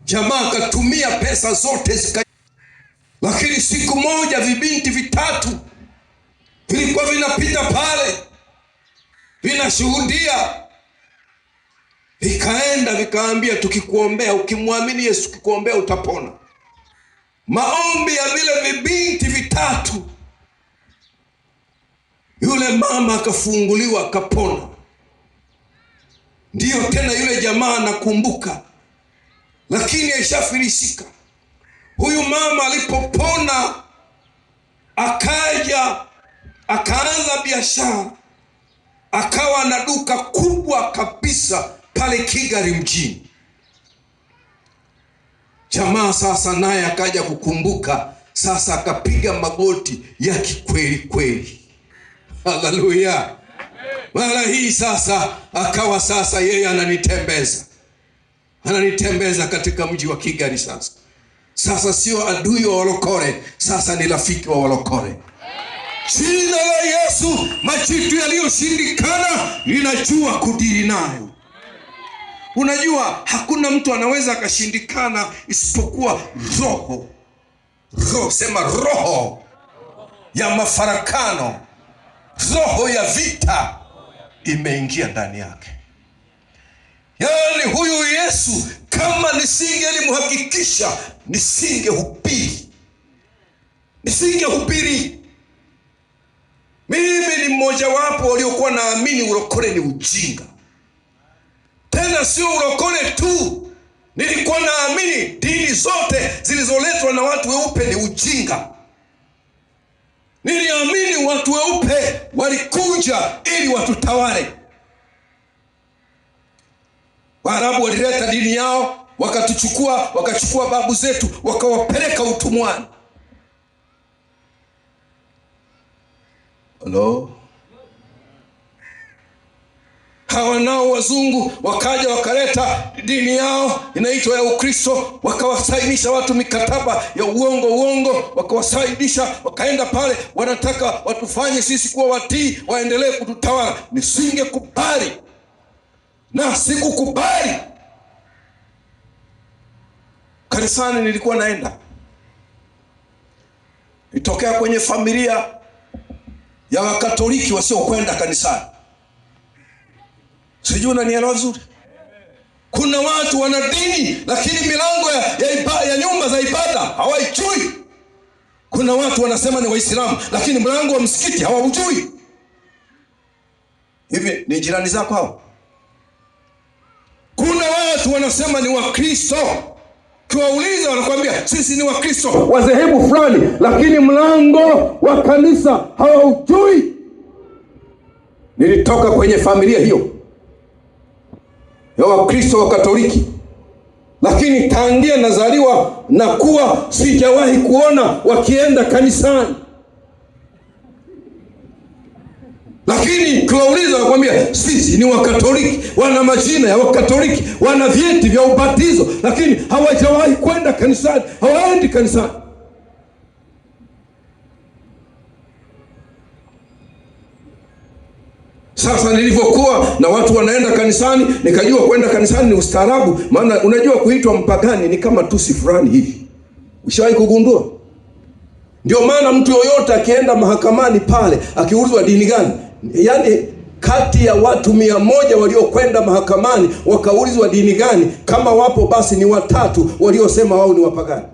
Jamaa akatumia pesa zote lakini siku moja vibinti vitatu vilikuwa vinapita pale vinashuhudia, vikaenda vikaambia, tukikuombea, ukimwamini Yesu, tukikuombea utapona. Maombi ya vile vibinti vitatu, yule mama akafunguliwa akapona. Ndiyo tena yule jamaa anakumbuka, lakini aishafilisika. Huyu mama alipopona akaanza biashara, akawa na duka kubwa kabisa pale Kigali mjini. Jamaa sasa naye akaja kukumbuka, sasa akapiga magoti ya kikweli kweli. Haleluya. Mara hii sasa akawa sasa yeye ananitembeza katika mji wa Kigali. Sasa sio adui wa walokole, sasa ni rafiki wa walokole. Jina la Yesu, machitu yaliyoshindikana ninajua kudili nayo. Unajua hakuna mtu anaweza akashindikana isipokuwa roho. Sema roho ya mafarakano, roho ya vita imeingia ndani yake. Yaani huyu Yesu kama nisingelimhakikisha nisingehubiri. Mimi ni mmoja wapo waliokuwa naamini ulokole ni ujinga. Tena sio ulokole tu, nilikuwa naamini dini zote zilizoletwa na watu weupe ni ujinga. Niliamini watu weupe walikuja ili watutawale. Waarabu walileta dini yao, wakachukua babu zetu, wakawapeleka utumwani. Hello? Hawa nao wazungu wakaja wakaleta dini yao inaitwa ya Ukristo, wakawasainisha watu mikataba ya uongo, wakawasaidisha, wakaenda pale, wanataka watufanye sisi kuwa watii, waendelee kututawala. Nisingekubali na sikukubali. Kanisani nilikuwa naenda, nitokea kwenye familia ya Wakatoliki wasiokwenda kanisani. Sijui unanielewa vizuri. Kuna watu wana dini lakini milango ya nyumba za ibada hawaijui. Kuna watu wanasema ni Waislamu lakini mlango wa msikiti hawaujui. Hivi ni jirani zako hao? Kuna watu wanasema ni Wakristo, kiwauliza wanakuambia sisi ni Wakristo wa dhehebu fulani, lakini mlango wa kanisa hawaujui. Nilitoka kwenye familia hiyo ya Wakristo wa Katoliki, lakini tangia nazaliwa na kuwa sijawahi kuona wakienda kanisani. Lakini kiwauliza wanakuambia sisi ni Wakatoliki, wana majina ya Wakatoliki, wana vyeti vya ubatizo, lakini hawajawahi kwenda kanisani, hawaendi kanisani. Sasa nilivyokuwa na watu wanaenda kanisani, nikajua kwenda kanisani ni ustaarabu. Maana unajua kuitwa mpagani ni kama tusi fulani hivi. Ushawahi kugundua? Ndio maana mtu yoyote akienda mahakamani pale akiulizwa dini gani, yaani kati ya watu 100 waliokwenda mahakamani wakaulizwa dini gani, kama wapo basi ni 3 waliosema wao ni wapagani.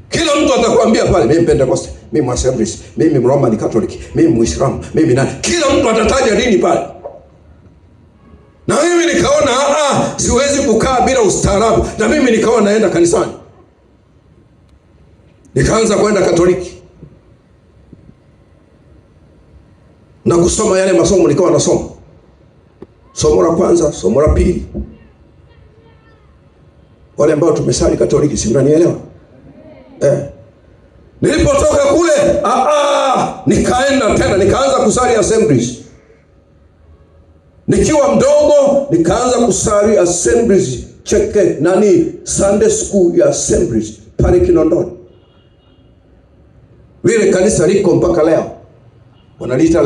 Kila mtu atakwambia pale, mimi Pentecost, mimi Assemblies, mimi Roman Catholic, mimi Muislamu, mimi nani. Kila mtu atataja dini pale. Na mimi nikaona siwezi kukaa bila ustaarabu, na mimi nikawa naenda kanisani. Nikaanza kwenda Katoliki na kusoma yale masomo nikawa nasoma. Somo la kwanza, somo la pili. Wale ambao tumesali Katoliki, si mnanielewa? Nilipotoka kule nikaenda tena nikaanza kusali Assemblies. Nikiwa mdogo nikaanza kusali Assemblies Sunday school ya Assemblies pale Kinondoni. Vile kanisa liko mpaka leo. Wanaliita